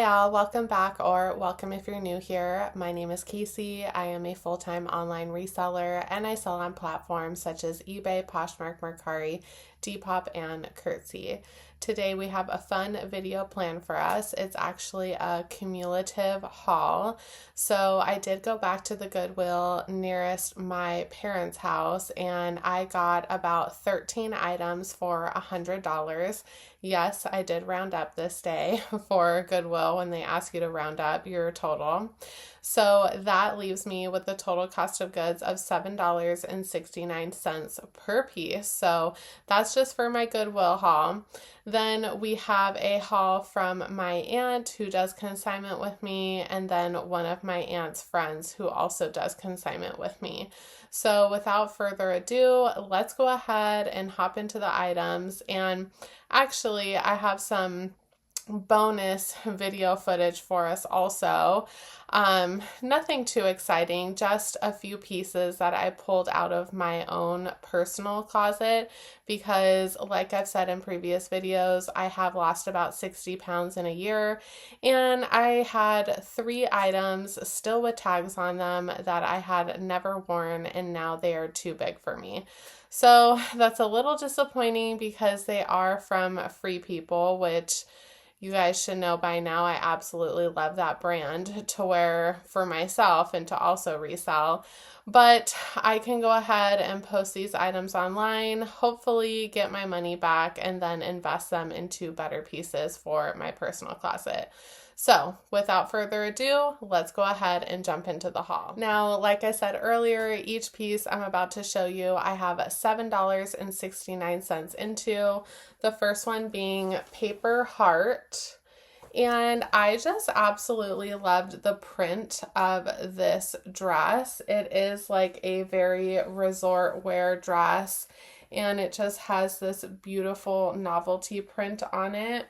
y'all, welcome back, or welcome if you're new here. My name is Casey. I am a full-time online reseller and I sell on platforms such as eBay, Poshmark, Mercari, Depop, and Curtsy. Today we have a fun video planned for us. It's actually a cumulative haul. So I did go back to the Goodwill nearest my parents' house and I got about 13 items for $100. Yes, I did round up this day for Goodwill when they ask you to round up your total. So that leaves me with the total cost of goods of $7.69 per piece. So that's just for my Goodwill haul. Then we have a haul from my aunt who does consignment with me, and then one of my aunt's friends who also does consignment with me. So without further ado, let's go ahead and hop into the items. And actually, I have some bonus video footage for us also. Nothing too exciting, just a few pieces that I pulled out of my own personal closet because, like I've said in previous videos, I have lost about 60 pounds in a year, and I had 3 items still with tags on them that I had never worn, and now they are too big for me. So that's a little disappointing because they are from Free People, which you guys should know by now I absolutely love that brand to wear for myself and to also resell. But I can go ahead and post these items online, hopefully get my money back, and then invest them into better pieces for my personal closet. So without further ado, let's go ahead and jump into the haul. Now, like I said earlier, each piece I'm about to show you, I have $7.69 into. The first one being Paper Heart. And I just absolutely loved the print of this dress. It is like a very resort wear dress, and it just has this beautiful novelty print on it.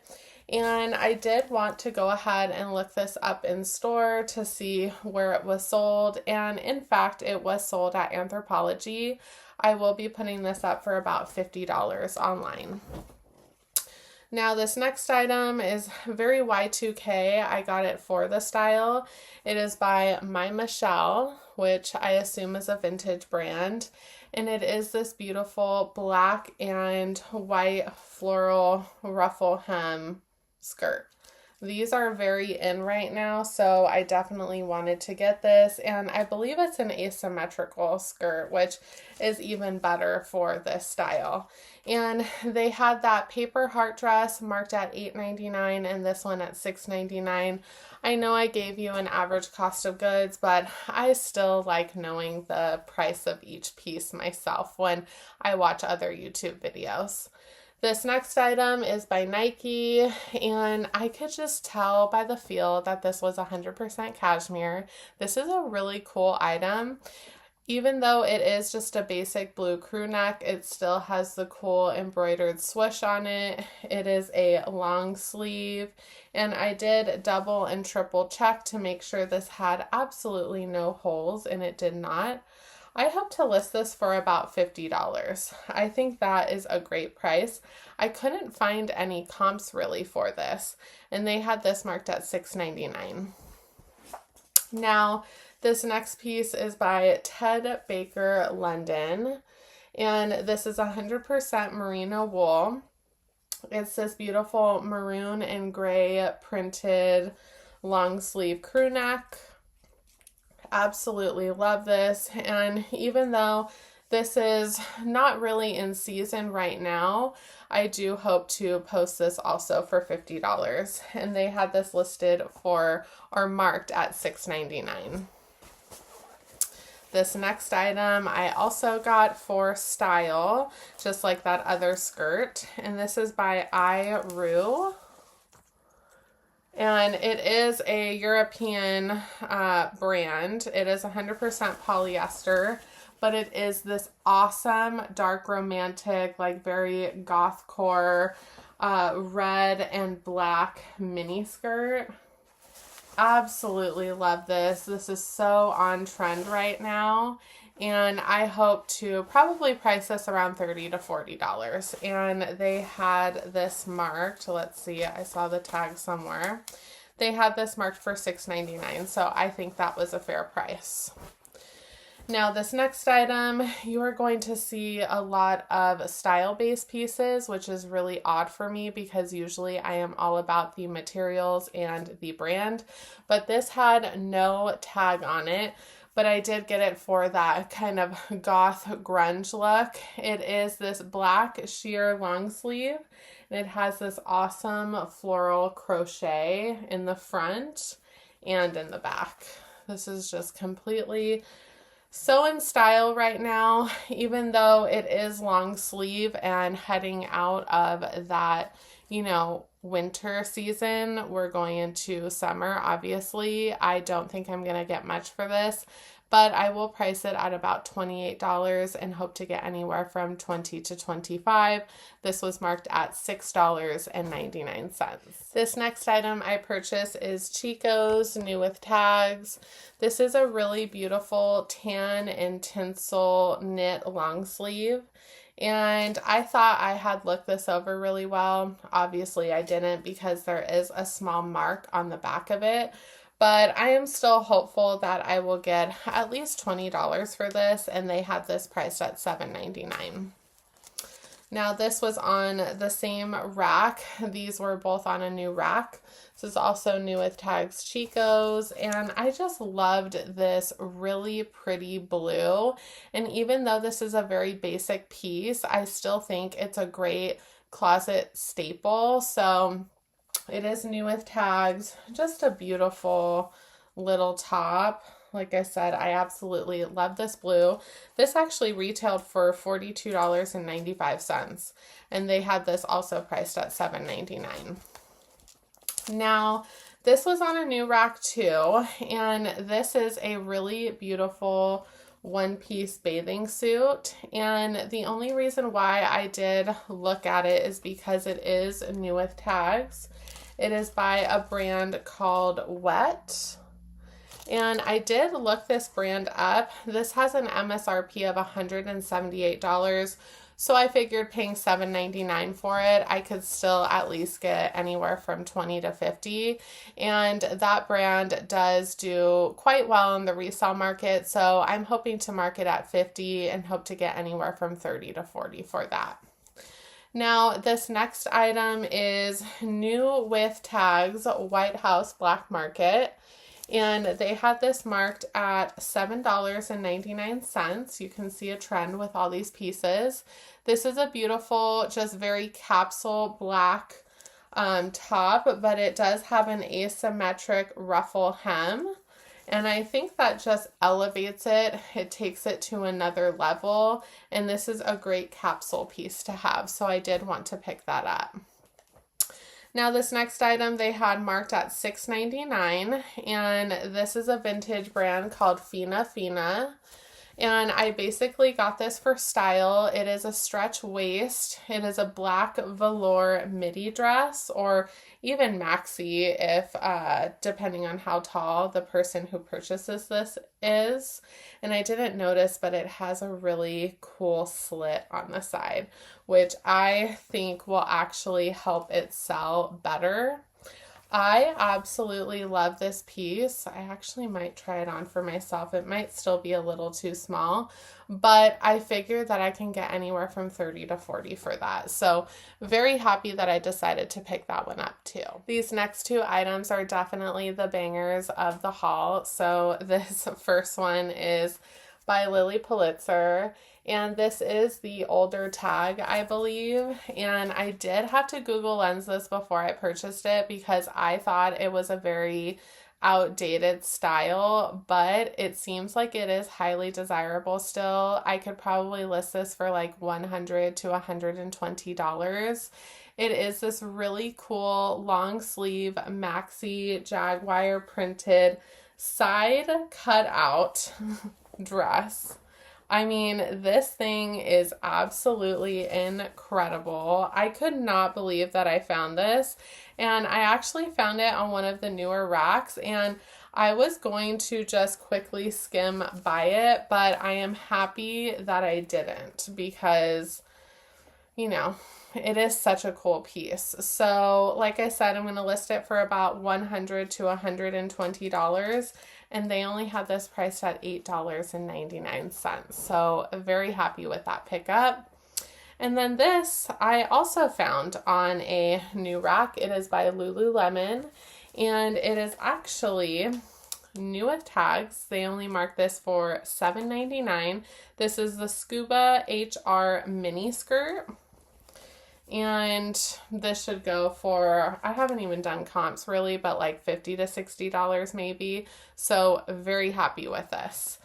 And I did want to go ahead and look this up in store to see where it was sold. And in fact, it was sold at Anthropologie. I will be putting this up for about $50 online. Now this next item is very Y2K. I got it for the style. It is by My Michelle, which I assume is a vintage brand. And it is this beautiful black and white floral ruffle hem skirt. These are very in right now, so I definitely wanted to get this, and I believe it's an asymmetrical skirt, which is even better for this style. And they had that paper heart dress marked at $8.99 and this one at $6.99. I know I gave you an average cost of goods, but I still like knowing the price of each piece myself when I watch other YouTube videos. This next item is by Nike, and I could just tell by the feel that this was 100% cashmere. This is a really cool item. Even though it is just a basic blue crew neck, it still has the cool embroidered swoosh on it. It is a long sleeve, and I did double and triple check to make sure this had absolutely no holes, and it did not. I hope to list this for about $50. I think that is a great price. I couldn't find any comps really for this, and they had this marked at $6.99. Now, this next piece is by Ted Baker London, and this is 100% merino wool. It's this beautiful maroon and gray printed long sleeve crew neck. Absolutely love this, and even though this is not really in season right now, I do hope to post this also for $50, and they had this listed for or marked at $6.99. This next item I also got for style, just like that other skirt, and this is by Rue. And it is a European brand. It is 100% polyester, but it is this awesome, dark, romantic, like very gothcore red and black mini skirt. Absolutely love this. This is so on trend right now. And I hope to probably price this around $30 to $40. And they had this marked. Let's see, I saw the tag somewhere. They had this marked for $6.99, so I think that was a fair price. Now this next item, you are going to see a lot of style-based pieces, which is really odd for me because usually I am all about the materials and the brand, but this had no tag on it, but I did get it for that kind of goth grunge look. It is this black sheer long sleeve, and it has this awesome floral crochet in the front and in the back. This is just completely so in style right now, even though it is long sleeve and heading out of that, winter season. We're going into summer, obviously. I don't think I'm going to get much for this, but I will price it at about $28 and hope to get anywhere from $20 to $25. This was marked at $6.99. This next item I purchased is Chico's, new with tags. This is a really beautiful tan and tinsel knit long sleeve. And I thought I had looked this over really well. Obviously I didn't because there is a small mark on the back of it. But I am still hopeful that I will get at least $20 for this, and they had this priced at $7.99. Now this was on the same rack. These were both on a new rack. This is also new with tags Chico's, and I just loved this really pretty blue. And even though this is a very basic piece, I still think it's a great closet staple. So it is new with tags, just a beautiful little top. Like I said, I absolutely love this blue. This actually retailed for $42.95, and they had this also priced at $7.99. Now, this was on a new rack too, and this is a really beautiful one-piece bathing suit, and the only reason why I did look at it is because it is new with tags. It is by a brand called Wet. And I did look this brand up. This has an MSRP of $178. So I figured paying $7.99 for it, I could still at least get anywhere from $20 to $50. And that brand does do quite well in the resale market. So I'm hoping to mark it at $50 and hope to get anywhere from $30 to $40 for that. Now, this next item is new with tags, White House Black Market, and they had this marked at $7.99. You can see a trend with all these pieces. This is a beautiful, just very capsule black top, but it does have an asymmetric ruffle hem. And I think that just elevates it. It takes it to another level. And this is a great capsule piece to have. So I did want to pick that up. Now this next item they had marked at $6.99. And this is a vintage brand called Fina Fina. And I basically got this for style. It is a stretch waist. It is a black velour midi dress, or even maxi if depending on how tall the person who purchases this is. And I didn't notice, but it has a really cool slit on the side, which I think will actually help it sell better. I absolutely love this piece. I actually might try it on for myself. It might still be a little too small, but I figured that I can get anywhere from $30 to $40 for that. So very happy that I decided to pick that one up too. These next two items are definitely the bangers of the haul. So this first one is by Lily Pulitzer. And this is the older tag, I believe. And I did have to Google Lens this before I purchased it because I thought it was a very outdated style, but it seems like it is highly desirable still. I could probably list this for like $100 to $120. It is this really cool long sleeve maxi jaguar printed side cut out dress. I mean, this thing is absolutely incredible. I could not believe that I found this, and I actually found it on one of the newer racks, and I was going to just quickly skim by it, but I am happy that I didn't because, it is such a cool piece. So like I said, I'm going to list it for about $100 to $120, and they only had this priced at $8.99. So very happy with that pickup. And then this I also found on a new rack. It is by Lululemon, and it is actually new with tags. They only marked this for $7.99. This is the Scuba HR mini skirt. And this should go for, I haven't even done comps really, but like $50 to $60 maybe. So very happy with this.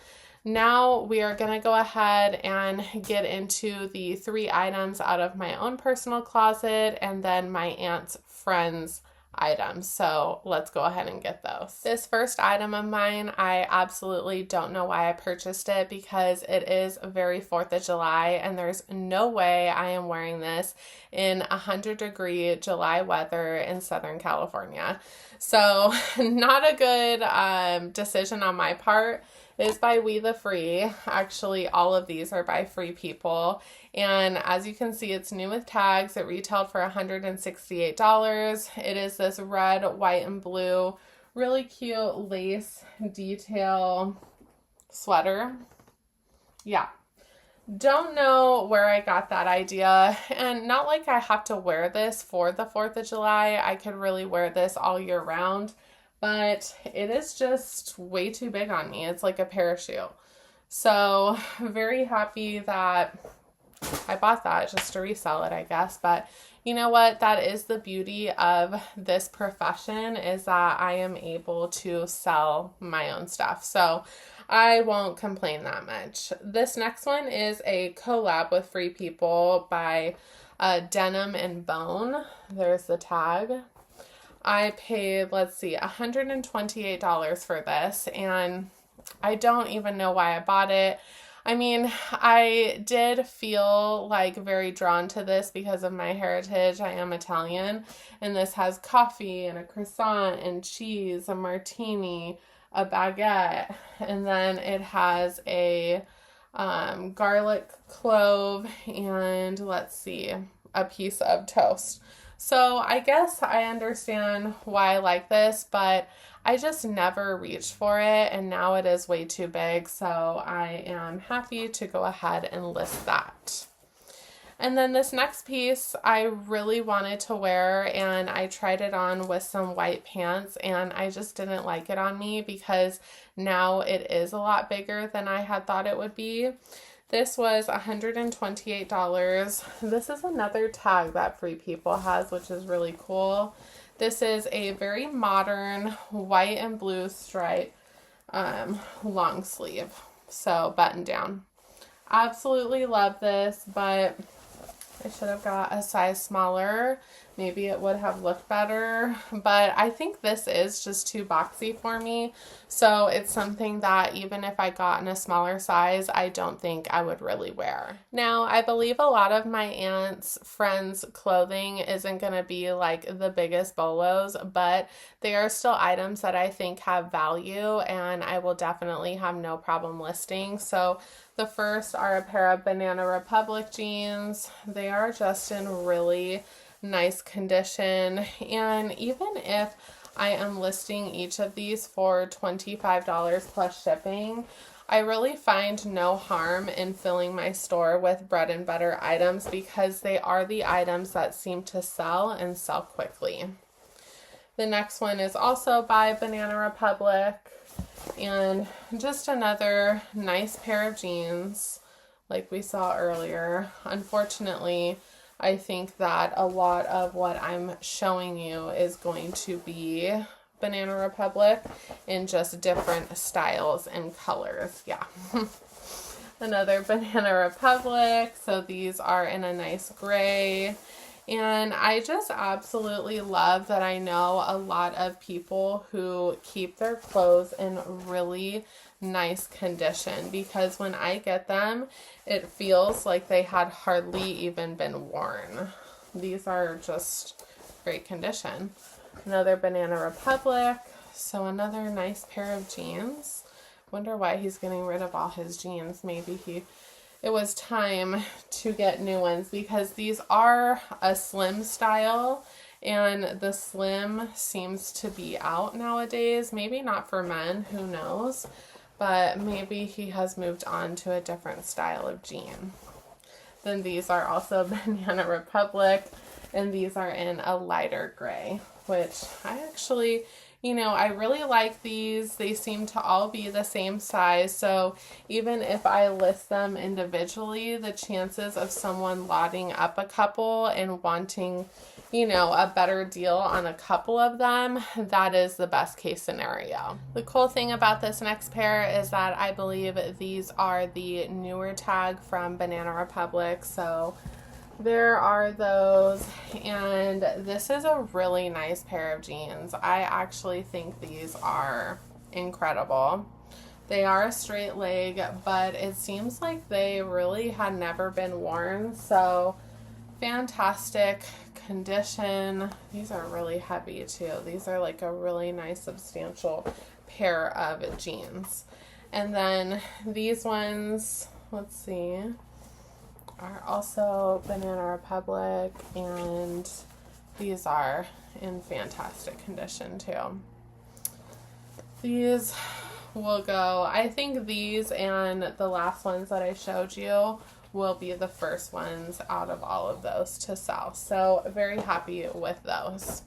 Now we are going to go ahead and get into the 3 items out of my own personal closet and then my aunt's friend's items. So let's go ahead and get those. This first item of mine, I absolutely don't know why I purchased it, because it is very 4th of July and there's no way I am wearing this in 100-degree July weather in Southern California. So not a good decision on my part. It is by We the Free. Actually, all of these are by Free People. And as you can see, it's new with tags. It retailed for $168. It is this red, white, and blue, really cute lace detail sweater. Yeah. Don't know where I got that idea. And not like I have to wear this for the 4th of July. I could really wear this all year round. But it is just way too big on me. It's like a parachute. So very happy that I bought that just to resell it, I guess. But you know what? That is the beauty of this profession, is that I am able to sell my own stuff. So I won't complain that much. This next one is a collab with Free People by Denim and Bone. There's the tag. I paid, let's see, $128 for this, and I don't even know why I bought it. I mean, I did feel like very drawn to this because of my heritage. I am Italian, and this has coffee and a croissant and cheese, a martini, a baguette, and then it has a garlic clove and, let's see, a piece of toast. So I guess I understand why I like this, but I just never reached for it, and now it is way too big, so I am happy to go ahead and list that. And then this next piece I really wanted to wear, and I tried it on with some white pants, and I just didn't like it on me because now it is a lot bigger than I had thought it would be. This was $128. This is another tag that Free People has, which is really cool. This is a very modern white and blue stripe long sleeve, so button down. Absolutely love this, but I should have got a size smaller. Maybe it would have looked better, but I think this is just too boxy for me. So it's something that even if I got in a smaller size, I don't think I would really wear. Now, I believe a lot of my aunt's friends' clothing isn't going to be like the biggest bolos, but they are still items that I think have value, and I will definitely have no problem listing. So the first are a pair of Banana Republic jeans. They are just in really nice condition, and even if I am listing each of these for $25 plus shipping, I really find no harm in filling my store with bread and butter items because they are the items that seem to sell and sell quickly. The next one is also by Banana Republic, and just another nice pair of jeans like we saw earlier. Unfortunately, I think that a lot of what I'm showing you is going to be Banana Republic in just different styles and colors. Yeah. Another Banana Republic. So these are in a nice gray. And I just absolutely love that I know a lot of people who keep their clothes in really nice condition, because when I get them, it feels like they had hardly even been worn. These are just great condition. Another Banana Republic. So another nice pair of jeans. Wonder why he's getting rid of all his jeans. Maybe he it was time to get new ones because these are a slim style and the slim seems to be out nowadays. Maybe not for men, who knows, but maybe he has moved on to a different style of jean. Then these are also Banana Republic, and these are in a lighter gray, which I actually, I really like these. They seem to all be the same size, so even if I list them individually, the chances of someone lotting up a couple and wanting, a better deal on a couple of them, that is the best case scenario. The cool thing about this next pair is that I believe these are the newer tag from Banana Republic, so there are those, and this is a really nice pair of jeans. I actually think these are incredible. They are a straight leg, but it seems like they really had never been worn, so fantastic condition. These are really heavy too. These are like a really nice substantial pair of jeans. And then these ones, let's see, are also Banana Republic, and these are in fantastic condition too. These will go, I think these and the last ones that I showed you will be the first ones out of all of those to sell. So very happy with those.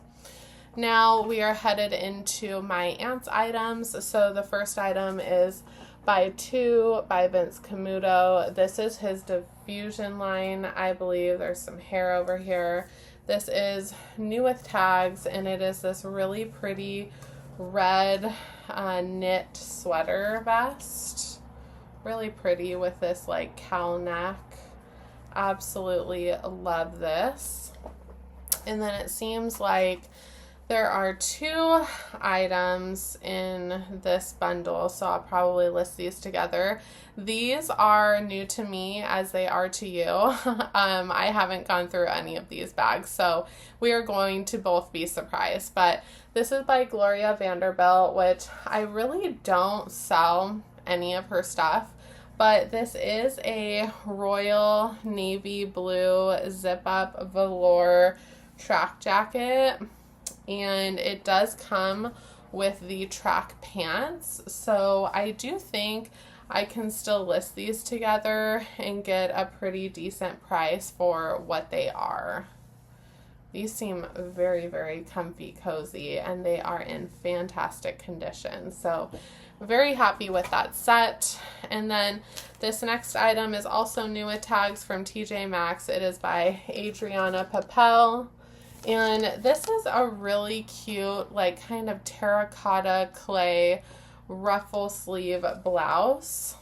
Now we are headed into my aunt's items. So the first item is By Two by Vince Camuto. This is his diffusion line. I believe there's some hair over here. This is new with tags, and it is this really pretty red knit sweater vest. Really pretty with this like cowl neck. Absolutely love this. And then it seems like there are 2 items in this bundle, so I'll probably list these together. These are new to me as they are to you. I haven't gone through any of these bags, so we are going to both be surprised. But this is by Gloria Vanderbilt, which I really don't sell any of her stuff. But this is a royal navy blue zip-up velour track jacket. And it does come with the track pants, so I do think I can still list these together and get a pretty decent price for what they are. These seem very, very comfy, cozy, and they are in fantastic condition, so very happy with that set. And then this next item is also new with tags from TJ Maxx. It is by Adriana Papel. And this is a really cute, like kind of terracotta clay ruffle sleeve blouse.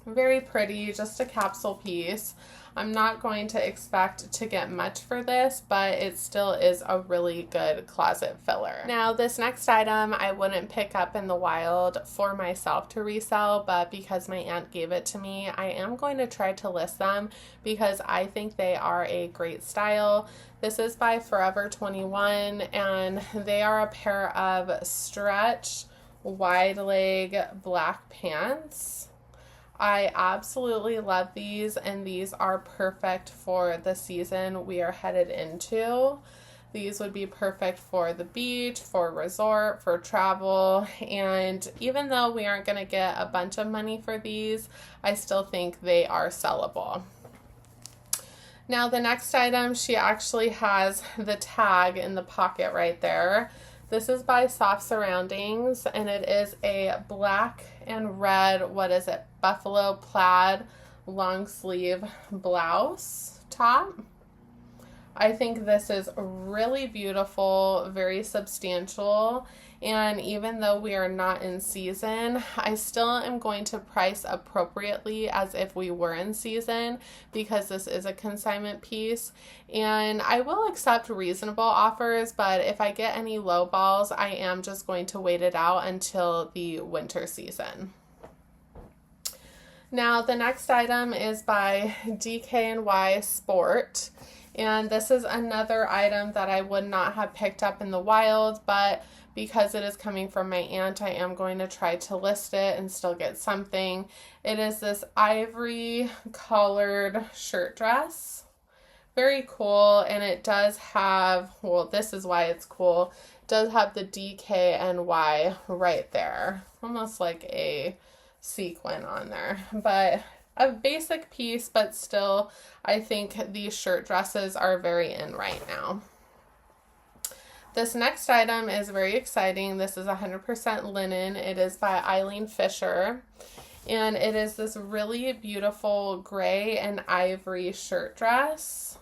Very pretty, just a capsule piece. I'm not going to expect to get much for this, but it still is a really good closet filler. Now, this next item I wouldn't pick up in the wild for myself to resell, but because my aunt gave it to me, I am going to try to list them because I think they are a great style. This is by Forever 21, and they are a pair of stretch wide leg black pants. I absolutely love these, and these are perfect for the season we are headed into. These would be perfect for the beach, for resort, for travel, and even though we aren't going to get a bunch of money for these, I still think they are sellable. Now the next item, she actually has the tag in the pocket right there. This is by Soft Surroundings, and it is a black and red, buffalo plaid long sleeve blouse top. I think this is really beautiful, very substantial, and even though we are not in season, I still am going to price appropriately as if we were in season because this is a consignment piece, and I will accept reasonable offers, but if I get any low balls, I am just going to wait it out until the winter season. Now the next item is by DKNY Sport. And this is another item that I would not have picked up in the wild, but because it is coming from my aunt, I am going to try to list it and still get something. It is this ivory colored shirt dress. Very cool, and it does have, well, this is why it's cool, it does have the DKNY right there. Almost like a sequin on there. But a basic piece, but still, I think these shirt dresses are very in right now. This next item is very exciting. This is 100% linen. It is by Eileen Fisher. And it is this really beautiful gray and ivory shirt dress.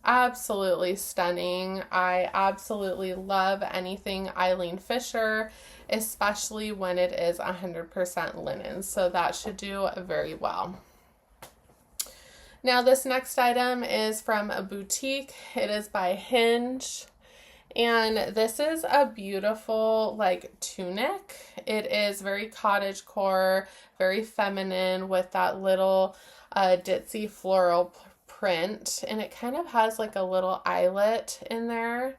Absolutely stunning. I absolutely love anything Eileen Fisher, especially when it is 100% linen. So that should do very well. Now this next item is from a boutique. It is by Hinge. And this is a beautiful like tunic. It is very cottagecore, very feminine with that little ditzy floral print. And it kind of has like a little eyelet in there.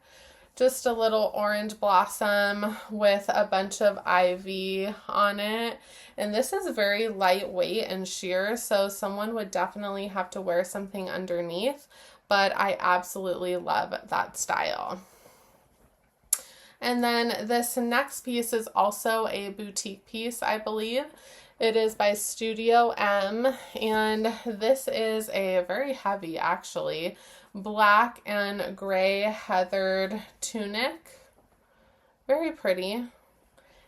Just a little orange blossom with a bunch of ivy on it. And this is very lightweight and sheer, so someone would definitely have to wear something underneath. But I absolutely love that style. And then this next piece is also a boutique piece, I believe. It is by Studio M, and this is a very heavy, actually, black and gray heathered tunic. Very pretty.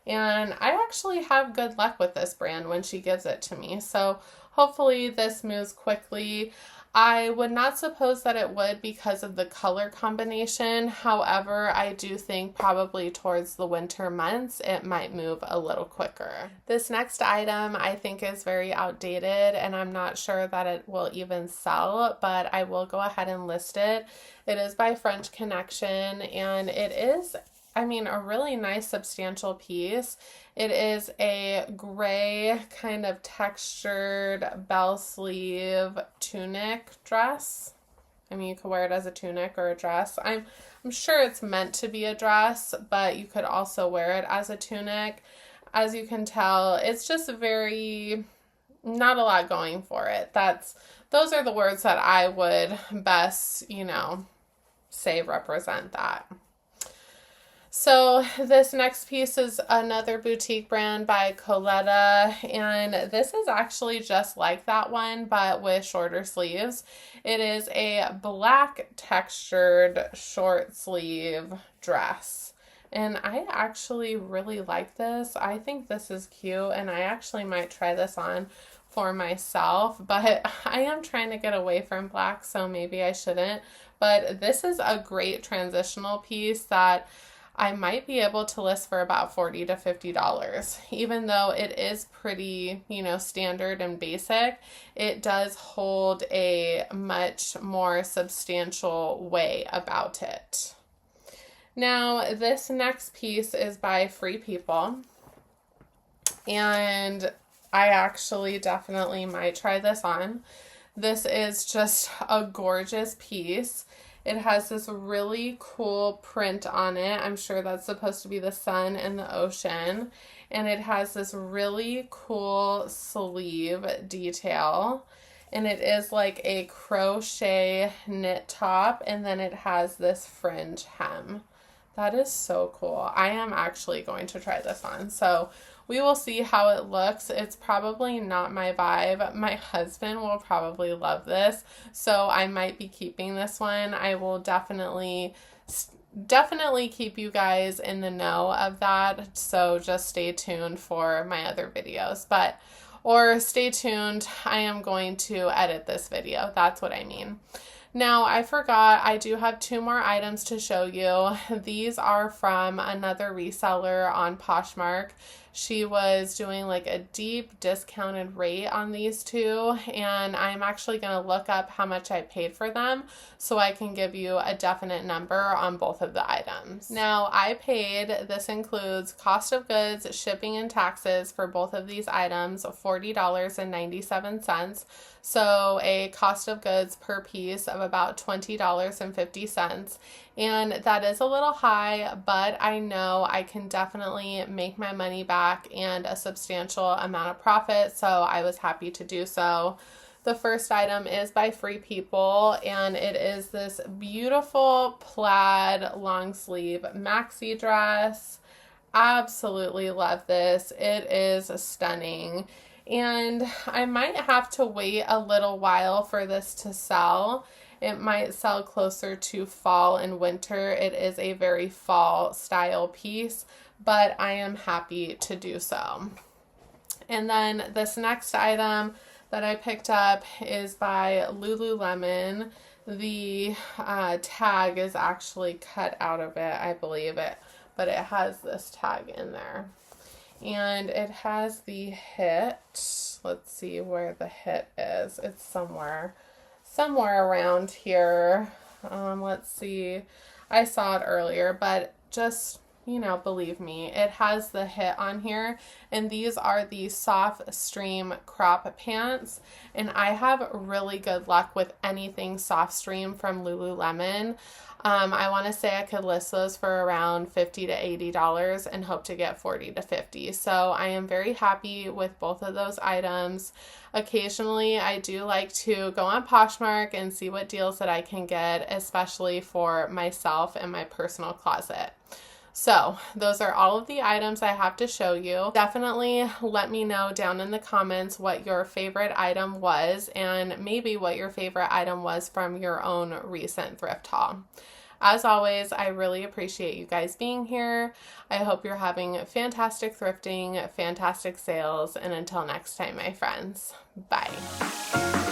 And I actually have good luck with this brand when she gives it to me, so hopefully this moves quickly. I would not suppose that it would because of the color combination. However, I do think probably towards the winter months, it might move a little quicker. This next item I think is very outdated, and I'm not sure that it will even sell, but I will go ahead and list it. It is by French Connection, and it is, I mean, a really nice substantial piece. It is a gray kind of textured bell sleeve tunic dress. I mean, you could wear it as a tunic or a dress. I'm sure it's meant to be a dress, but you could also wear it as a tunic. As you can tell, it's just very, not a lot going for it. Those are the words that I would best, say represent that. So this next piece is another boutique brand by Coletta, and this is actually just like that one, but with shorter sleeves. It is a black textured short sleeve dress, and I actually really like this. I think this is cute, and I actually might try this on for myself, but I am trying to get away from black, so maybe I shouldn't. But this is a great transitional piece that I might be able to list for about $40 to $50. Even though it is pretty, standard and basic, it does hold a much more substantial way about it. Now, this next piece is by Free People, and I actually definitely might try this on. This is just a gorgeous piece. It has this really cool print on it. I'm sure that's supposed to be the sun and the ocean. And it has this really cool sleeve detail. And it is like a crochet knit top. And then it has this fringe hem. That is so cool. I am actually going to try this on. So we will see how it looks. It's probably not my vibe. My husband will probably love this, so I might be keeping this one. I will definitely keep you guys in the know of that, so just stay tuned for my other videos. Or stay tuned, I am going to edit this video. That's what I mean. Now, I forgot, I do have 2 more items to show you. These are from another reseller on Poshmark. She was doing like a deep discounted rate on these 2, and I'm actually going to look up how much I paid for them so I can give you a definite number on both of the items. Now, I paid, this includes cost of goods, shipping, and taxes for both of these items, $40.97. So a cost of goods per piece of about $20.50. And that is a little high, but I know I can definitely make my money back and a substantial amount of profit, so I was happy to do so. The first item is by Free People, and it is this beautiful plaid long sleeve maxi dress. Absolutely love this. It is stunning. And I might have to wait a little while for this to sell. It might sell closer to fall and winter. It is a very fall style piece, but I am happy to do so. And then this next item that I picked up is by Lululemon. The tag is actually cut out of it, I believe it, but it has this tag in there. And it has the hit. Let's see where the hit is. It's somewhere around here. Let's see. I saw it earlier, but just, believe me, it has the hit on here. And these are the soft stream crop pants. And I have really good luck with anything soft stream from Lululemon. I want to say I could list those for around $50 to $80 and hope to get $40 to $50. So I am very happy with both of those items. Occasionally, I do like to go on Poshmark and see what deals that I can get, especially for myself and my personal closet. So those are all of the items I have to show you. Definitely let me know down in the comments what your favorite item was and maybe what your favorite item was from your own recent thrift haul. As always, I really appreciate you guys being here. I hope you're having fantastic thrifting, fantastic sales, and until next time, my friends, bye.